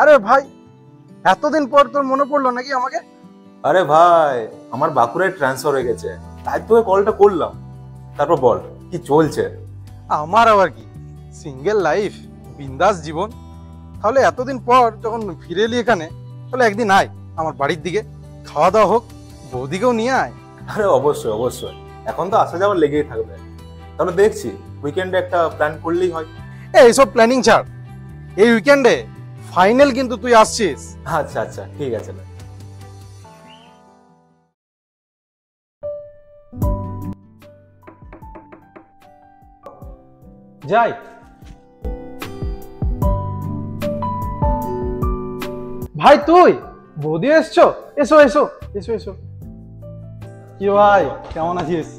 আরে ভাই, এতদিন পর তোর মনে পড়লো নাকি আমাকে? আরে ভাই, আমার বাঁকুড়ায় ট্রান্সফার হয়ে গেছে, তাই তোকে কলটা করলাম। তারপর বল, কি চলছে? আমার আবার কি, সিঙ্গেল লাইফ, বিন্দাস জীবন। তাহলে এতদিন পর যখন ফিরে এলি এখানে, তাহলে একদিন আয় আমার বাড়ির দিকে, খাওয়া দাওয়া হোক, বৌদিকেও নিয়ে আয়। আরে অবশ্যই অবশ্যই, এখন তো আসা যাওয়া লেগেই থাকবে। তাহলে দেখছি উইকেন্ডে একটা প্ল্যান করলেই হয়। এইসব প্ল্যানিং ছাড়, এই উইকেন্ডে ফাইনাল কিন্তু তুই আসছিস। আচ্ছা আচ্ছা, ঠিক আছে। যাই। ভাই তুই, বৌদি এসছো? এসো এসো এসো এসো। কি ভাই, কেমন আছিস?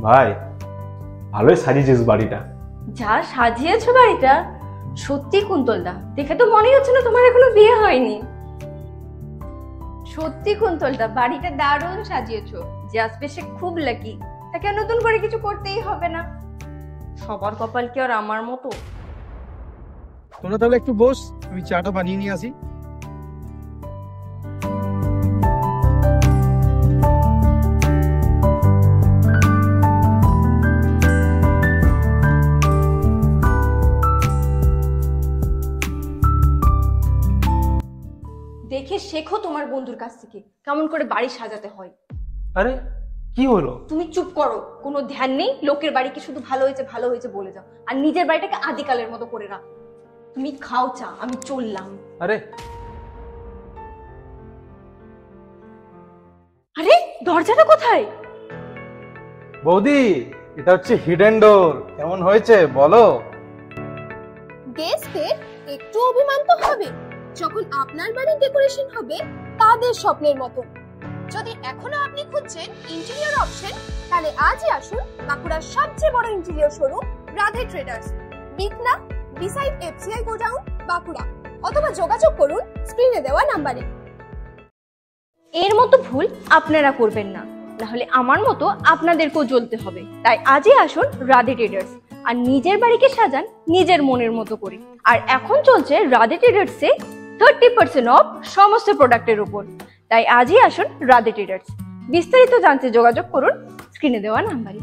ভাই, ভালোই সাজিয়েছিস বাড়িটা। যা সাজিয়েছো বাড়িটা, সত্যি কুন্তলদা, দেখে তো মনে হচ্ছে না তোমার এখনো বিয়ে হয়নি। সত্যি কুন্তলদা, বাড়িটা দারুণ সাজিয়েছো। যে আসবে সে খুব লাকি, তাকে নতুন করে কিছু করতেই হবে না। সবার কপাল কি আর আমার মতো? তোরা তাহলে একটু বস, আমি চাটা বানিয়ে নিয়ে আসি। দেখে শেখো তোমার বন্ধুর কাছ থেকে কেমন করে বাড়ি সাজাতে হয়। আরে কি হলো? তুমি চুপ করো, কোনো ধ্যান নেই। লোকের বাড়িকে শুধু ভালো হয়েছে ভালো হয়েছে বলে যাও, আর নিজের বাড়িটাকে আদিকালের মতো করে রাখো। তুমি খাও চা, আমি চললাম। আরে আরে দরজাটা কোথায়? বৌদি, এটা হচ্ছে হিডেন ডোর। কেমন হয়েছে বলো? গেস্টদের একটু অভিমান তো হবে যখন আপনার বাড়ির ডেকোরেশন হবে তাদের স্বপ্নের মতো। যদি এখনো আপনি খুঁজছেন ইন্টেরিয়র অপশন, তাহলে আজই আসুন বাঁকুড়ার সবচেয়ে বড় interior showroom Radhe traders, Bikna, beside FCI godown, Bankura. অথবা যোগাযোগ করুন স্ক্রিনে দেওয়া নাম্বারে। এর মতো ভুল আপনারা করবেন না, নাহলে আমার মতো আপনাদেরকেও জ্বলতে হবে। তাই আজই আসুন রাধে ট্রেডার্স, আর নিজের বাড়িকে সাজান নিজের মনের মতো করে। আর এখন চলছে রাধে ট্রেডার্সে 30% অফ সমস্ত প্রোডাক্টের উপর। তাই আজই আসুন রাধে ট্রেডার্স। বিস্তারিত জানতে যোগাযোগ করুন স্ক্রিনে দেওয়া নাম্বারে।